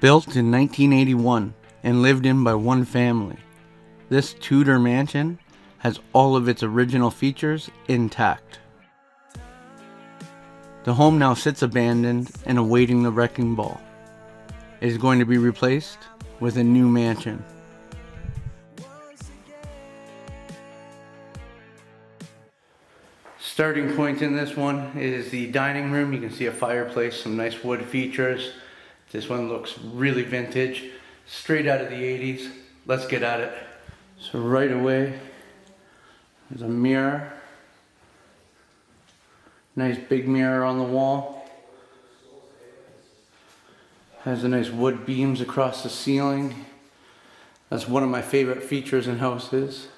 Built in 1981 and lived in by one family, this Tudor mansion has all of its original features intact. The home now sits abandoned and awaiting the wrecking ball. It is going to be replaced with a new mansion. Starting point in this one is the dining room. You can see a fireplace, some nice wood features. This one looks really vintage, straight out of the 80s. Let's get at it. So right away, there's a mirror. Nice big mirror on the wall. Has a nice wood beams across the ceiling. That's one of my favorite features in houses.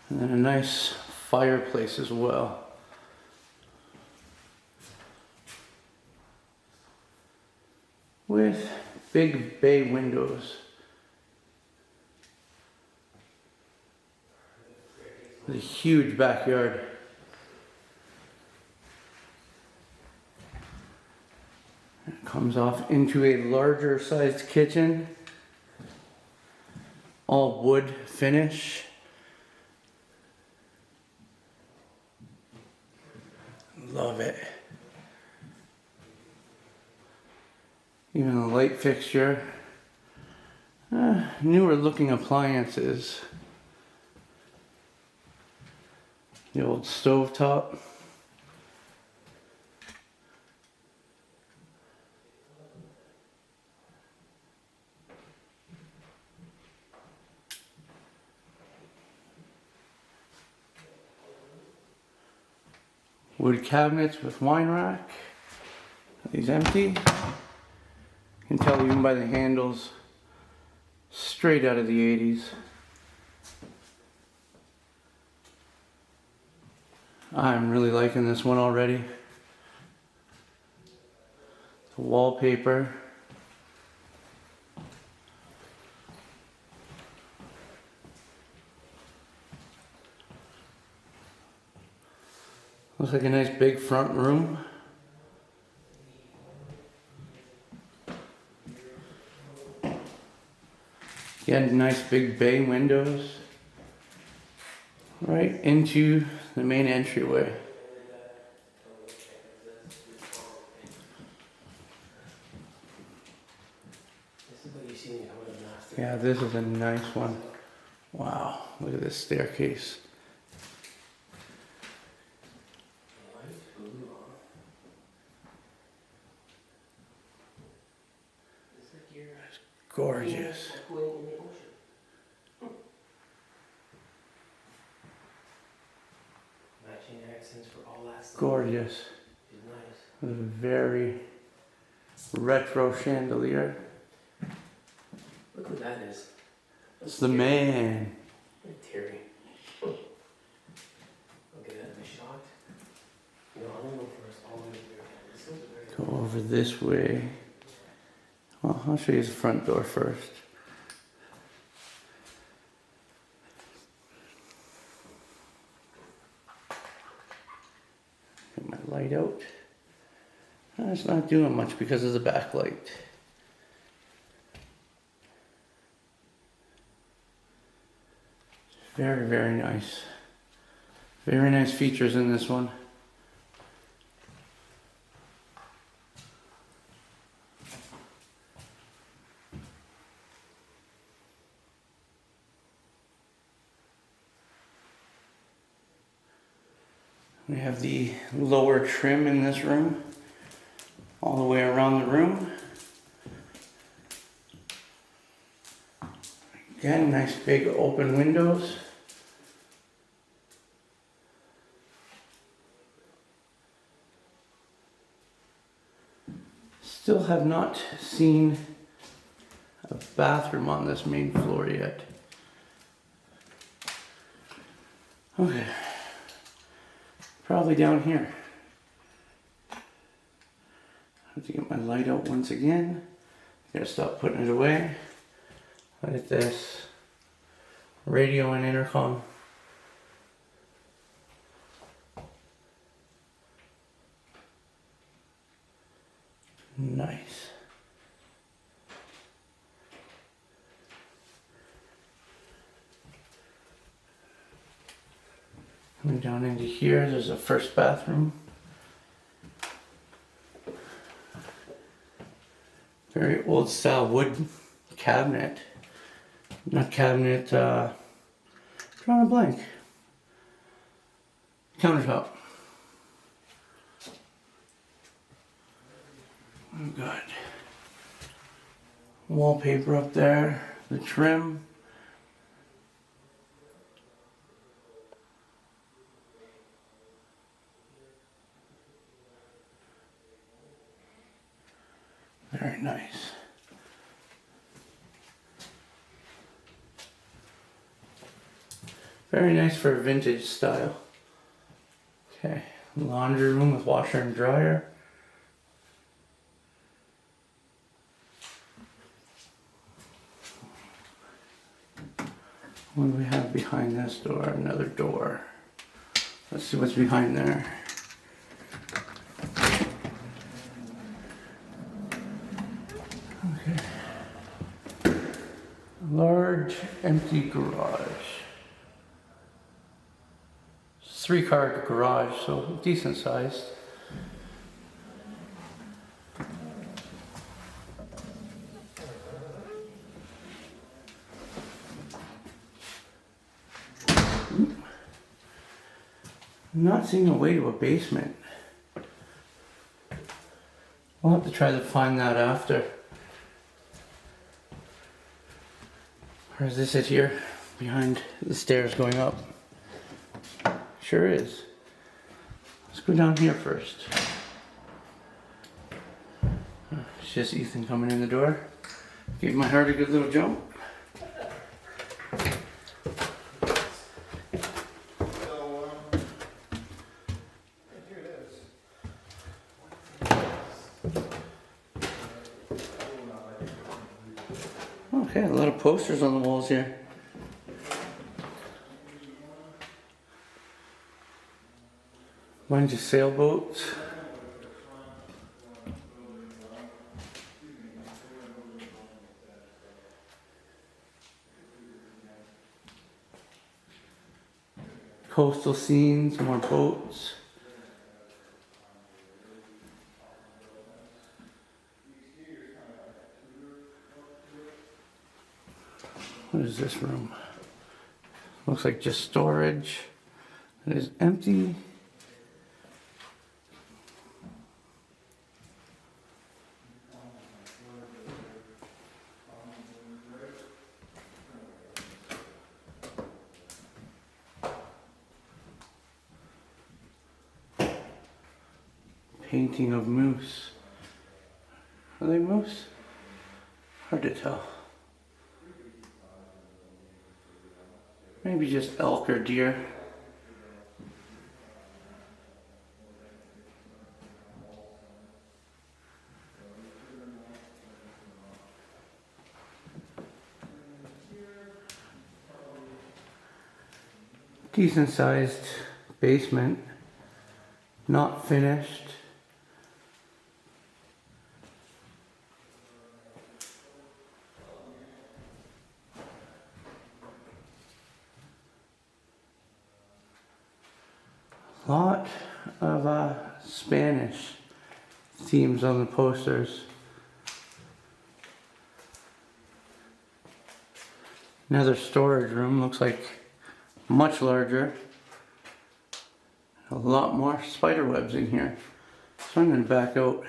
And then a nice fireplace as well. With big bay windows. With a huge backyard. It comes off into a larger sized kitchen. All wood finish. Love it. Even a light fixture. Newer looking appliances. The old stovetop. Wood cabinets with wine rack. These empty. You can tell even by the handles, straight out of the 80s. I'm really liking this one already. The wallpaper. Looks like a nice big front room. Again, nice big bay windows. Right into the main entryway. Yeah, this is a nice one. Wow, look at this staircase. It's gorgeous. Gorgeous. With a very retro chandelier. Look what that is. It's the man. Terry. Look at that. Am I shocked? No, I'm gonna go first. All the way there. Go over this way. Well, I'll show you the front door first. Get my light out. It's not doing much because of the backlight. Very, very nice. Very nice features in this one. We have the lower trim in this room, all the way around the room. Again, nice big open windows. Still have not seen a bathroom on this main floor yet. Okay. Probably down here. I have to get my light out once again. Gotta stop putting it away. Look at this. Radio and intercom. Nice. Coming down into here, there's a first bathroom. Very old style wood cabinet. Not cabinet, drawing a blank. Countertop. Oh, good. Wallpaper up there. The trim. Very nice. Very nice for a vintage style. Okay, laundry room with washer and dryer. What do we have behind this door? Another door. Let's see what's behind there. Okay. Large empty garage. 3-car garage, so decent sized. I'm not seeing a way to a basement. We'll have to try to find that after. Or is this it here? Behind the stairs going up? Sure is. Let's go down here first. It's just Ethan coming in the door. Gave my heart a good little jump. Okay, a lot of posters on the walls here. Bunch of sailboats. Coastal scenes, more boats. What is this room? Looks like just storage. It is empty. Painting of moose. Are they moose? Hard to tell. Maybe just elk or deer. Decent sized basement. Not finished. Lot of Spanish themes on the posters. Another storage room, looks like much larger. A lot more spider webs in here. So I'm going to back out.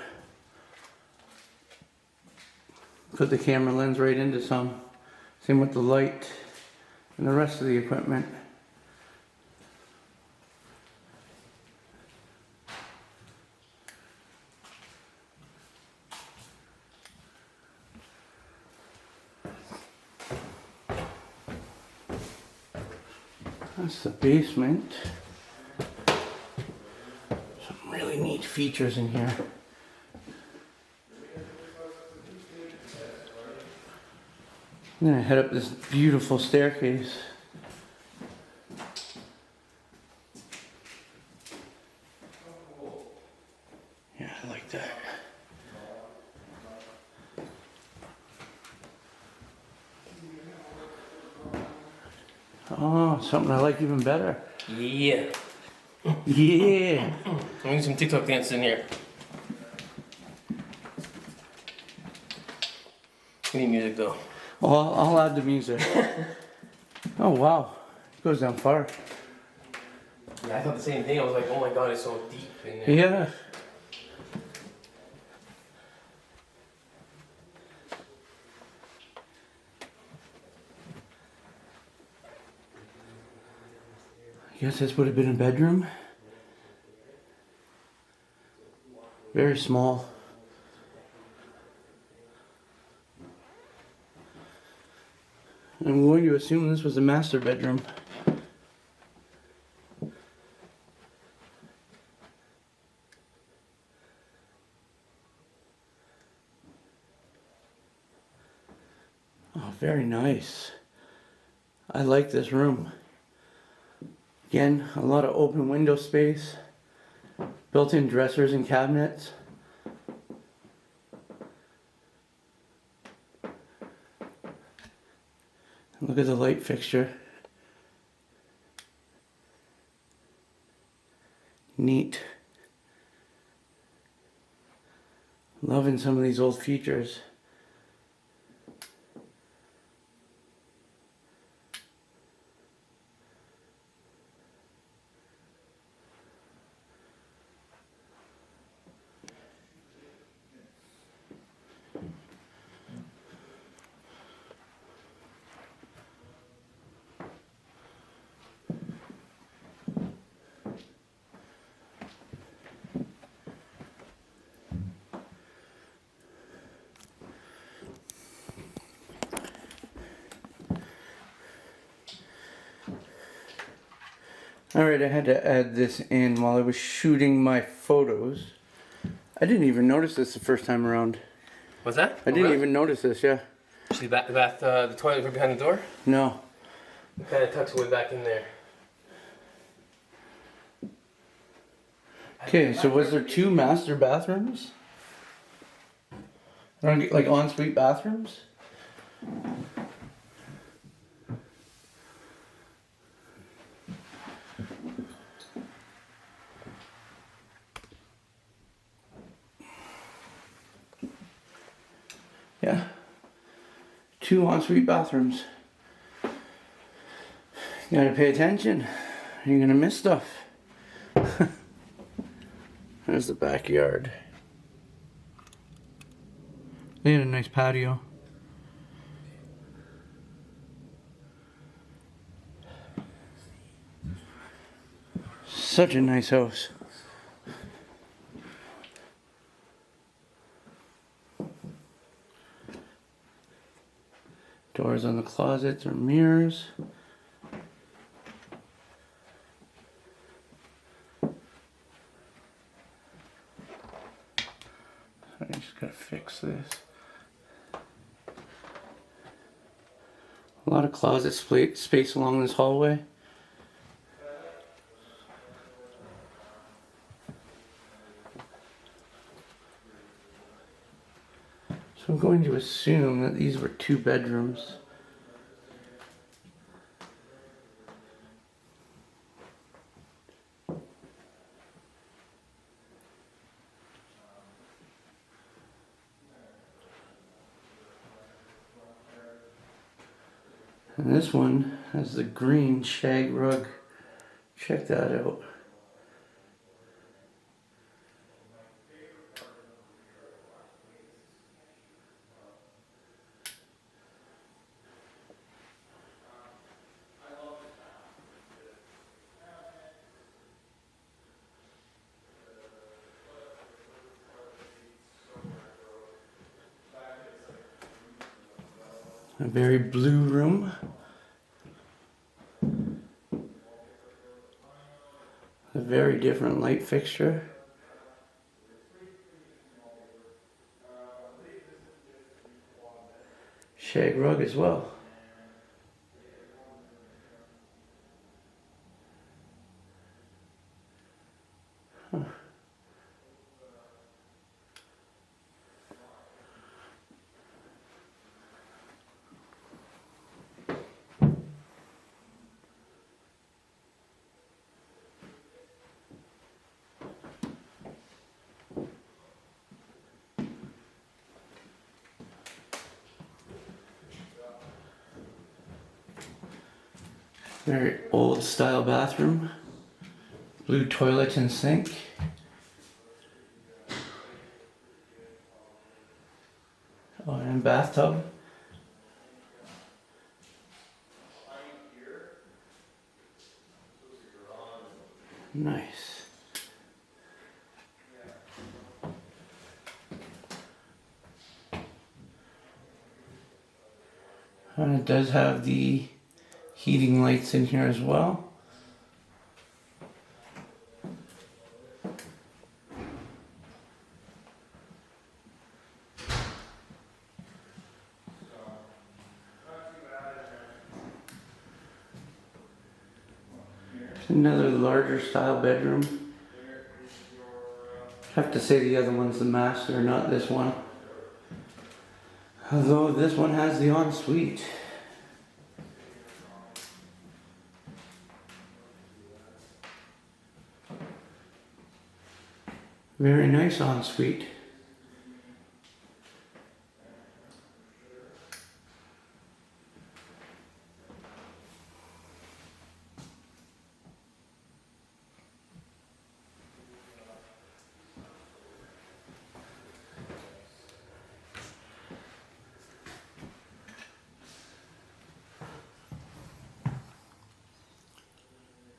Put the camera lens right into some. Same with the light and the rest of the equipment. That's the basement. Some really neat features in here. I'm gonna head up this beautiful staircase. Yeah, I like that. Oh, something I like even better. Yeah. Yeah. I'm doing some TikTok dances in here. We need music though. Well, I'll add the music. Oh, wow. It goes down far. Yeah, I thought the same thing. I was like, oh my god, it's so deep in there. Yeah. I guess this would have been a bedroom. Very small. I'm going to assume this was a master bedroom. Oh, very nice. I like this room. Again, a lot of open window space. Built-in dressers and cabinets. Look at the light fixture. Neat. Loving some of these old features. Alright, I had to add this in while I was shooting my photos. I didn't even notice this the first time around. What's that? I didn't even notice this, yeah. See the toilet right behind the door? No. It kind of tucks way back in there. Okay, so was there 2 master bathrooms? Like ensuite bathrooms? Yeah. 2 ensuite bathrooms. You gotta pay attention. You're gonna miss stuff. There's the backyard. They had a nice patio. Such a nice house. Doors on the closets or mirrors. I just gotta fix this. A lot of closet space along this hallway. So I'm going to assume that these were 2 bedrooms. And this one has the green shag rug. Check that out. A very blue room. A very different light fixture. Shag rug as well. Huh. Very old style bathroom. Blue toilet and sink. Oh, and bathtub. Nice. And it does have the heating lights in here as well. Another larger style bedroom. Have to say the other one's the master, not this one. Although this one has the ensuite. Very nice ensuite.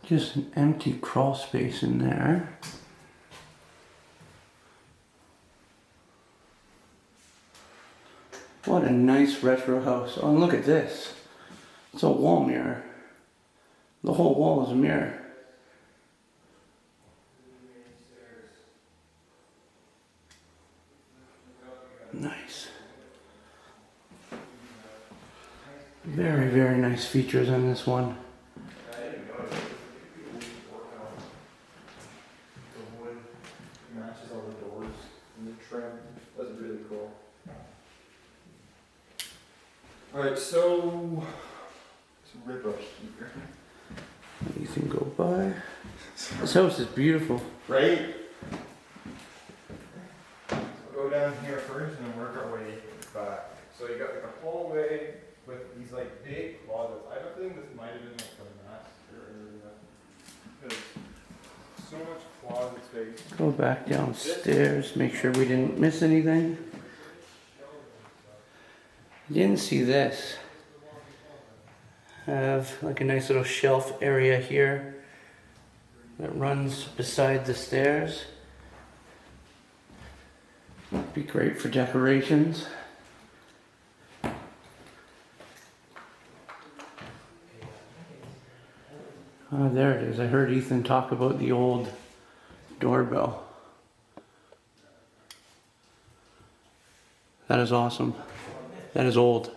Just an empty crawl space in there. What a nice retro house. Oh, and look at this. It's a wall mirror. The whole wall is a mirror. Nice. Very, very nice features on this one. Matches all the doors and the trim. That's really cool. Alright, so some rib brush here. Anything go by. This house is beautiful. Right? So we'll go down here first and then work our way back. So you got like a hallway with these like big closets. I don't think this might have been like the master area. Because so much closet space. Go back downstairs, make sure we didn't miss anything. Didn't see this. Have like a nice little shelf area here that runs beside the stairs. Be great for decorations. Oh, there it is. I heard Ethan talk about the old doorbell. That is awesome. That is old.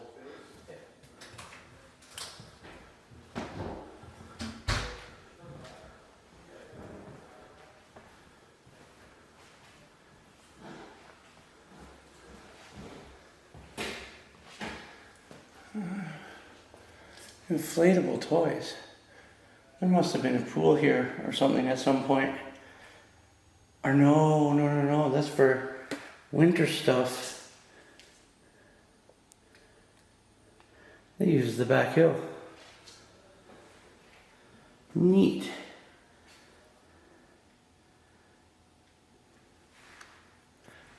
Inflatable toys. There must have been a pool here or something at some point. Or no, that's for winter stuff. They use the back hill. Neat.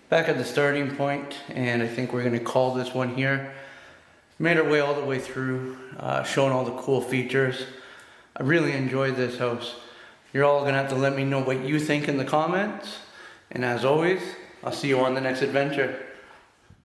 Back at the starting point, and I think we're going to call this one here. Made our way all the way through, showing all the cool features. I really enjoyed this house. You're all going to have to let me know what you think in the comments. And as always, I'll see you on the next adventure.